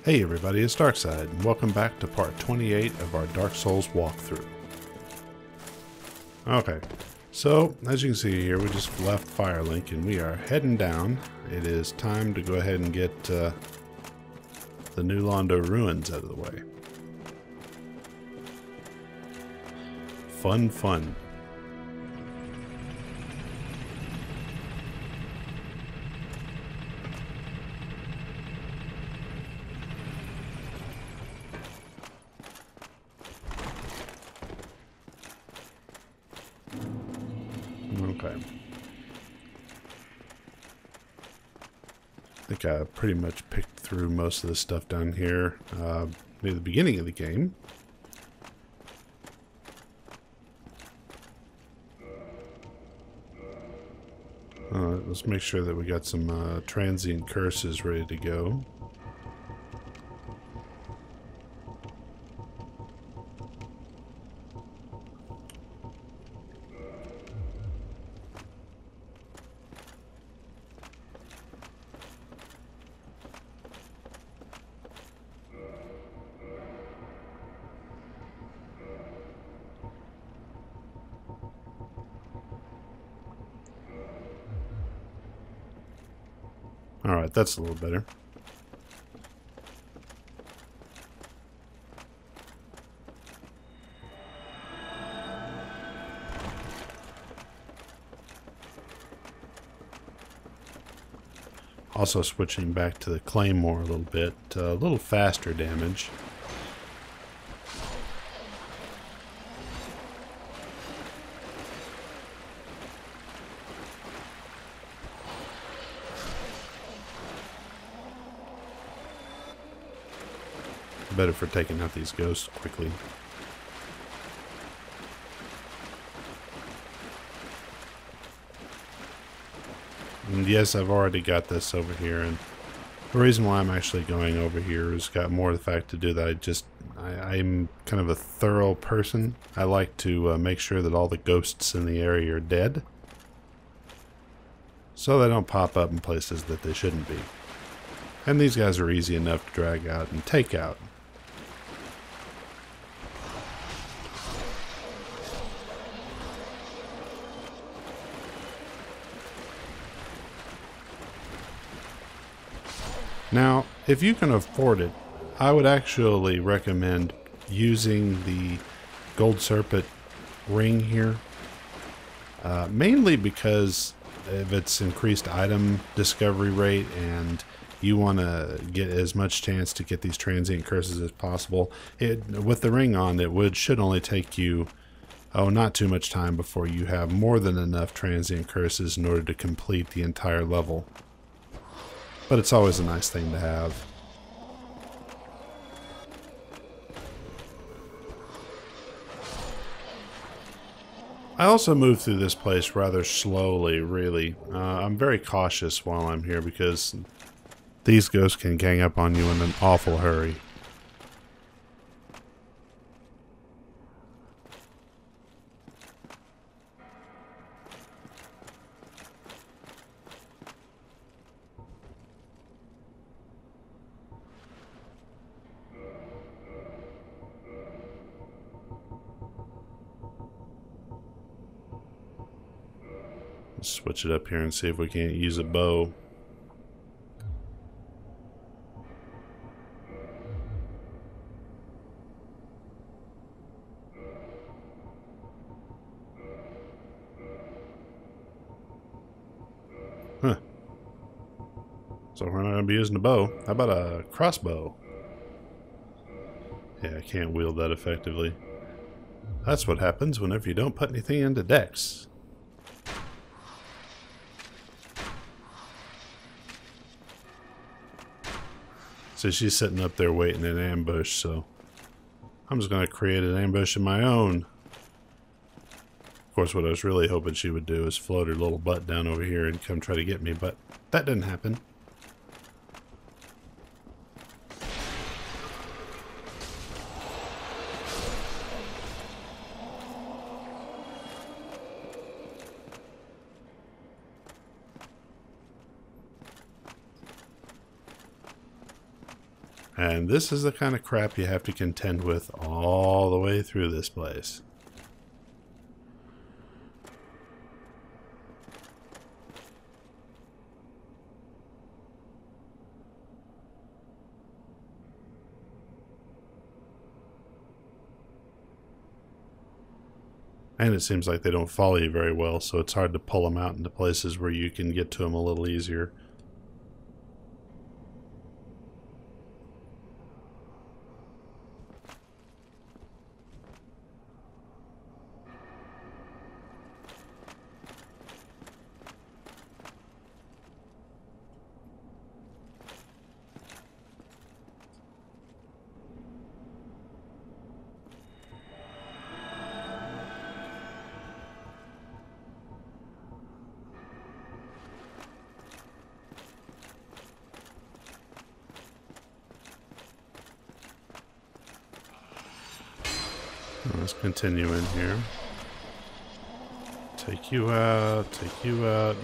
Hey everybody, it's Darksied, and welcome back to part 28 of our Dark Souls walkthrough. Okay, so as you can see here, we just left Firelink and we are heading down. It is time to go ahead and get the new Londo ruins out of the way. Fun. Okay. I think I pretty much picked through most of the stuff down here near the beginning of the game. Let's make sure that we got some transient curses ready to go. Alright, that's a little better. Also switching back to the Claymore a little bit, a little faster damage. Better for taking out these ghosts quickly. And yes, I've already got this over here, and the reason why I'm actually going over here has got more of the fact to do that I'm kind of a thorough person. I like to make sure that all the ghosts in the area are dead, so they don't pop up in places that they shouldn't be. And these guys are easy enough to drag out and take out. Now, if you can afford it, I would actually recommend using the Gold Serpent ring here. Mainly because of its increased item discovery rate, and you want to get as much chance to get these transient curses as possible. With the ring on, should only take you, not too much time before you have more than enough transient curses in order to complete the entire level. But it's always a nice thing to have. I also move through this place rather slowly, really. I'm very cautious while I'm here because these ghosts can gang up on you in an awful hurry. Switch it up here and see if we can't use a bow. Huh. So we're not going to be using a bow. How about a crossbow? Yeah, I can't wield that effectively. That's what happens whenever you don't put anything into Dex. So she's sitting up there waiting in ambush, so I'm just going to create an ambush of my own. Of course, what I was really hoping she would do is float her little butt down over here and come try to get me, but that didn't happen. And this is the kind of crap you have to contend with all the way through this place. And it seems like they don't follow you very well, so it's hard to pull them out into places where you can get to them a little easier. Let's continue in here. Take you out, take you out.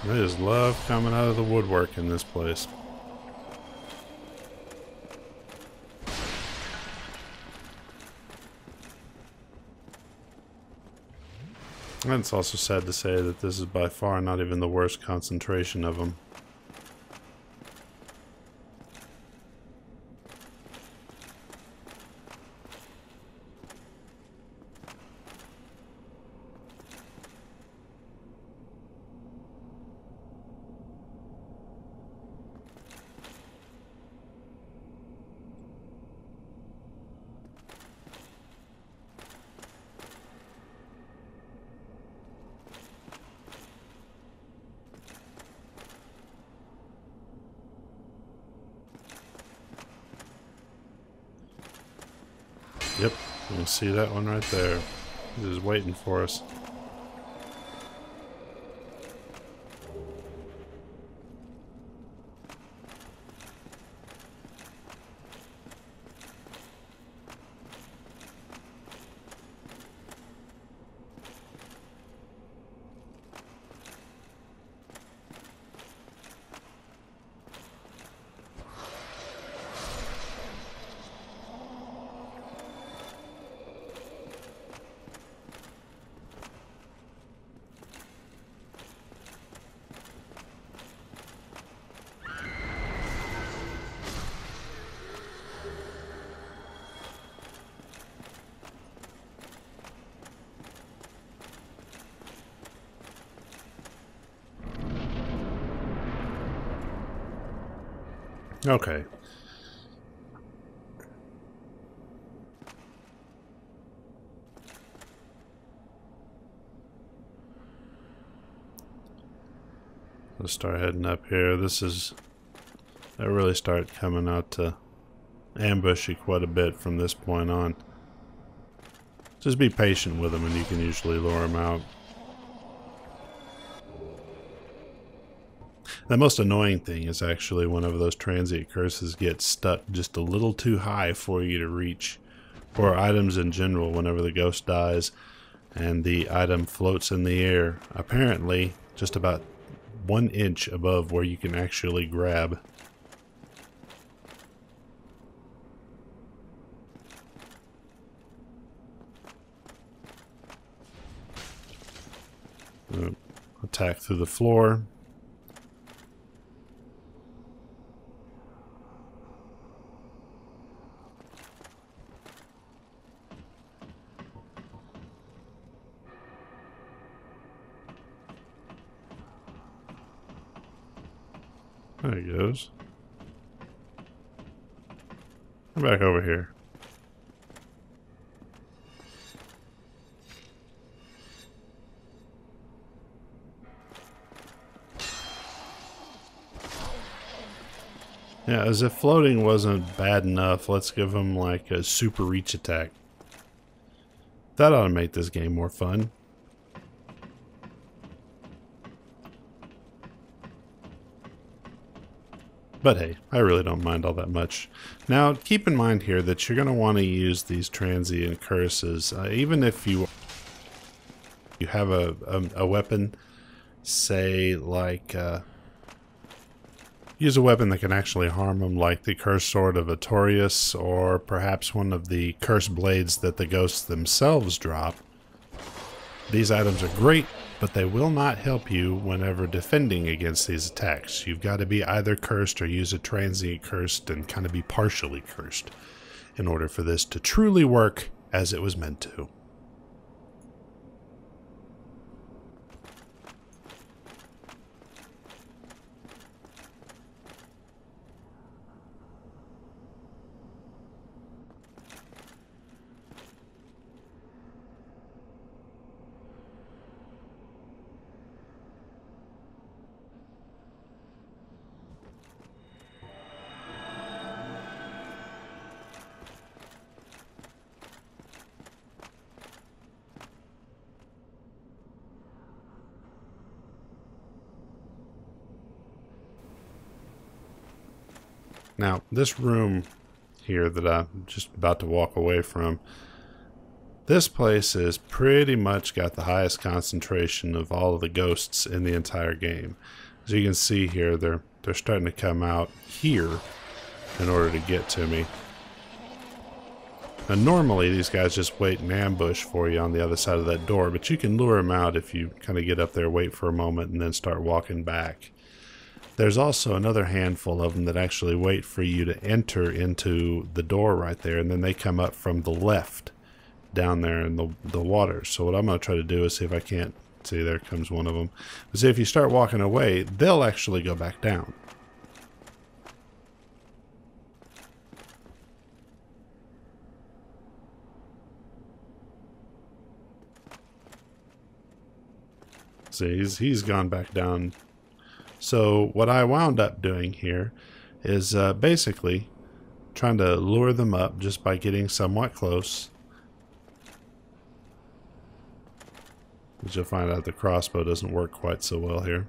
I just love coming out of the woodwork in this place. And it's also sad to say that this is by far not even the worst concentration of them. Yep, you can see that one right there. He's just waiting for us. Okay. Let's start heading up here. I really start coming out to ambush you quite a bit from this point on. Just be patient with them and you can usually lure them out. The most annoying thing is actually whenever those transient curses get stuck just a little too high for you to reach, or items in general. Whenever the ghost dies and the item floats in the air, apparently just about 1 inch above where you can actually grab. Attack through the floor. There he goes. Come back over here. Yeah, as if floating wasn't bad enough, let's give him like a super reach attack. That ought to make this game more fun. But hey, I really don't mind all that much. Now, keep in mind here that you're going to want to use these transient curses, even if you have a weapon, say like use a weapon that can actually harm them, like the cursed sword of Artorias, or perhaps one of the cursed blades that the ghosts themselves drop. These items are great, but they will not help you whenever defending against these attacks. You've got to be either cursed or use a transient cursed and kind of be partially cursed in order for this to truly work as it was meant to. Now, this room here that I'm just about to walk away from, this place is pretty much got the highest concentration of all of the ghosts in the entire game. As you can see here, they're starting to come out here in order to get to me. Now, normally these guys just wait in ambush for you on the other side of that door, but you can lure them out if you kind of get up there, wait for a moment, and then start walking back. There's also another handful of them that actually wait for you to enter into the door right there, and then they come up from the left down there in the water. So what I'm going to try to do is see if I can't see, there comes one of them. See, if you start walking away, they'll actually go back down. See, he's gone back down. So what I wound up doing here is basically trying to lure them up just by getting somewhat close. As you'll find out, the crossbow doesn't work quite so well here.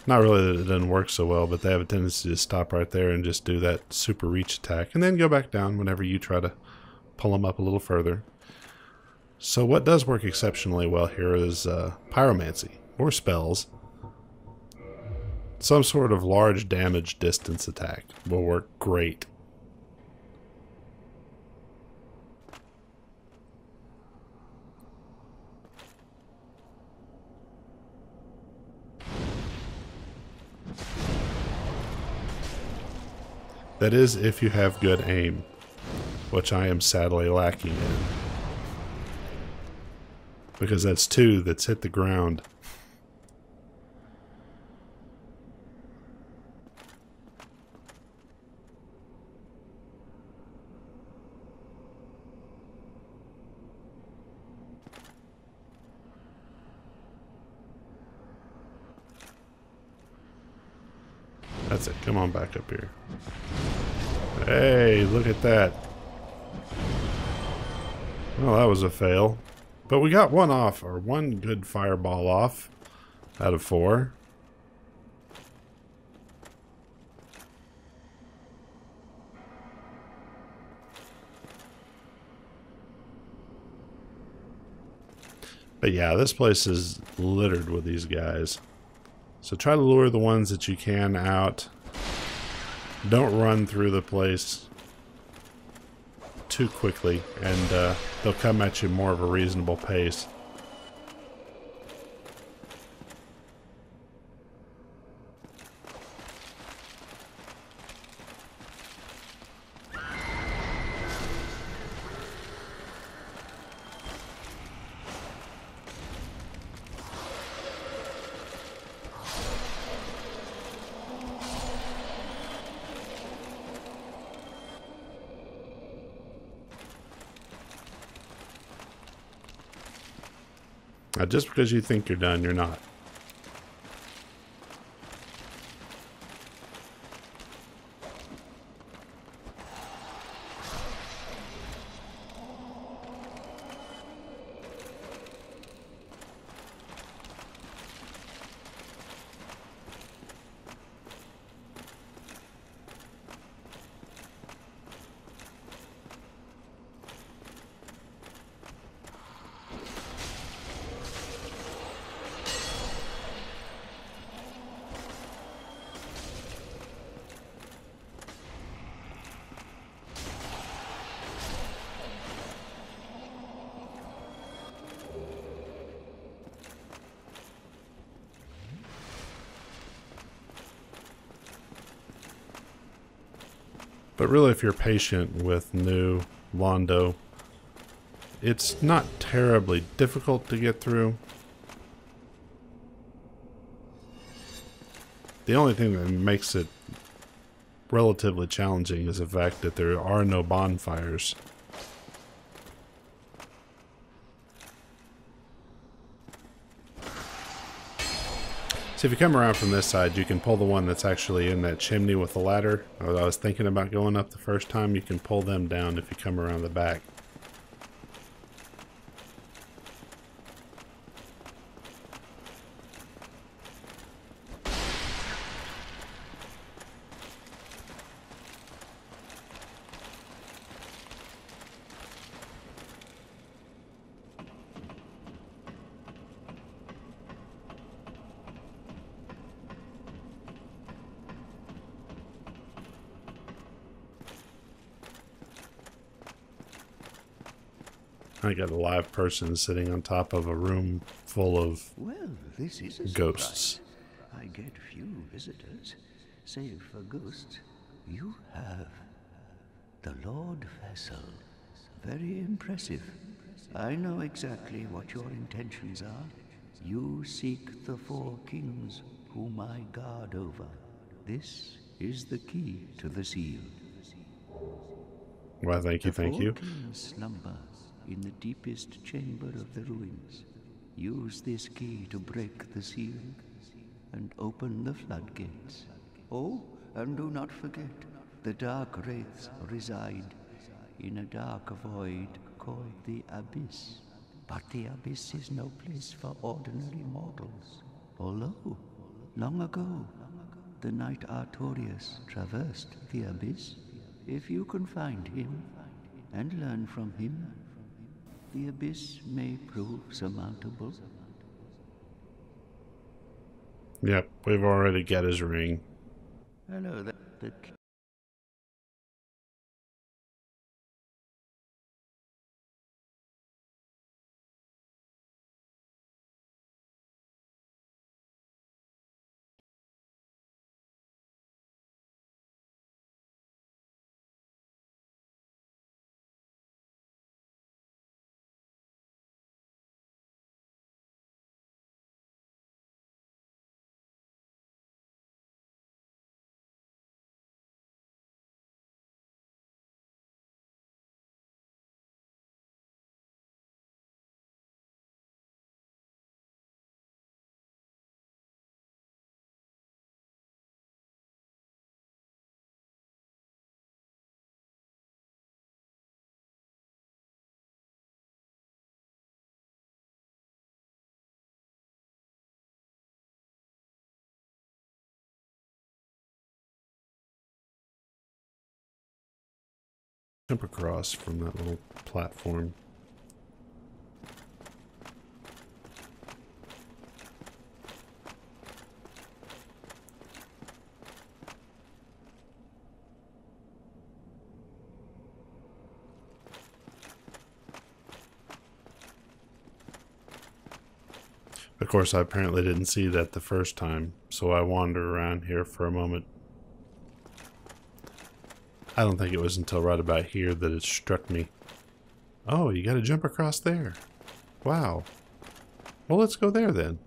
Not really that it doesn't work so well, but they have a tendency to stop right there and just do that super reach attack, and then go back down whenever you try to pull them up a little further. So what does work exceptionally well here is pyromancy, or spells. Some sort of large damage distance attack will work great. That is if you have good aim, which I am sadly lacking in. Because that's two that's hit the ground. That's it. Come on back up here. Hey, look at that. Well, that was a fail. But we got one off, or one good fireball off out of 4. But yeah, this place is littered with these guys. So try to lure the ones that you can out. Don't run through the place too quickly, and they'll come at you more of a reasonable pace. Now, just because you think you're done, you're not. But really, if you're patient with new Londo, it's not terribly difficult to get through. The only thing that makes it relatively challenging is the fact that there are no bonfires. So if you come around from this side, you can pull the one that's actually in that chimney with the ladder. I was thinking about going up the first time. You can pull them down if you come around the back. I got a live person sitting on top of a room full of this is a ghosts. Surprise. I get few visitors, save for ghosts. You have the Lord Vessel. Very impressive. I know exactly what your intentions are. You seek the four kings whom I guard over. This is the key to the seal. Well, thank you, thank you. The four kings slumber in the deepest chamber of the ruins. Use this key to break the seal and open the floodgates. Oh, and do not forget, the dark wraiths reside in a dark void called the Abyss. But the Abyss is no place for ordinary mortals. Although, long ago, the knight Artorias traversed the Abyss. If you can find him and learn from him, the Abyss may prove surmountable. Yep, we've already got his ring. Hello, Jump across from that little platform. Of course, I apparently didn't see that the first time, so I wandered around here for a moment. I don't think it was until right about here that it struck me. Oh, you gotta jump across there. Wow. Well, let's go there then.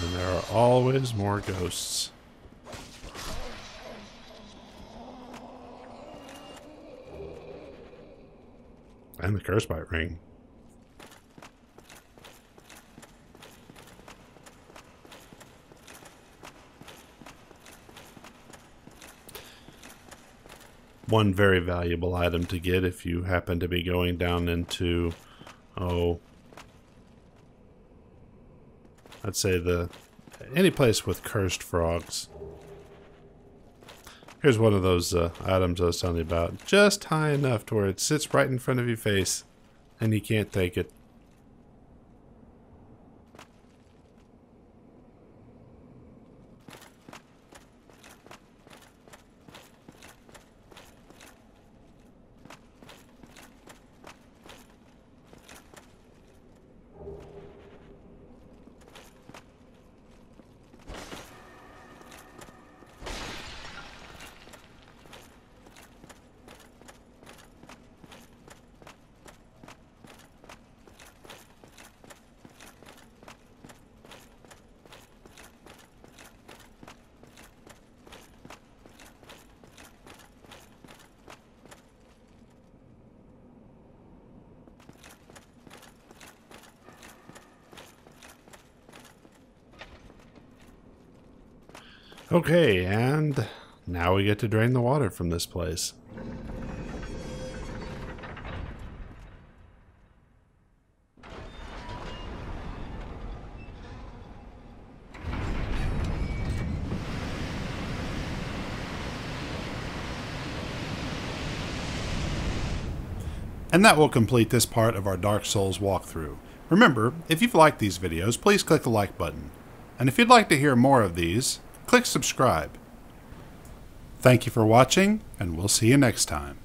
And there are always more ghosts. And the curse bite ring. One very valuable item to get if you happen to be going down into, I'd say any place with cursed frogs. Here's one of those items I was telling you about. Just high enough to where it sits right in front of your face and you can't take it. Okay, and now we get to drain the water from this place. And that will complete this part of our Dark Souls walkthrough. Remember, if you've liked these videos, please click the like button. And if you'd like to hear more of these, click subscribe. Thank you for watching, and we'll see you next time.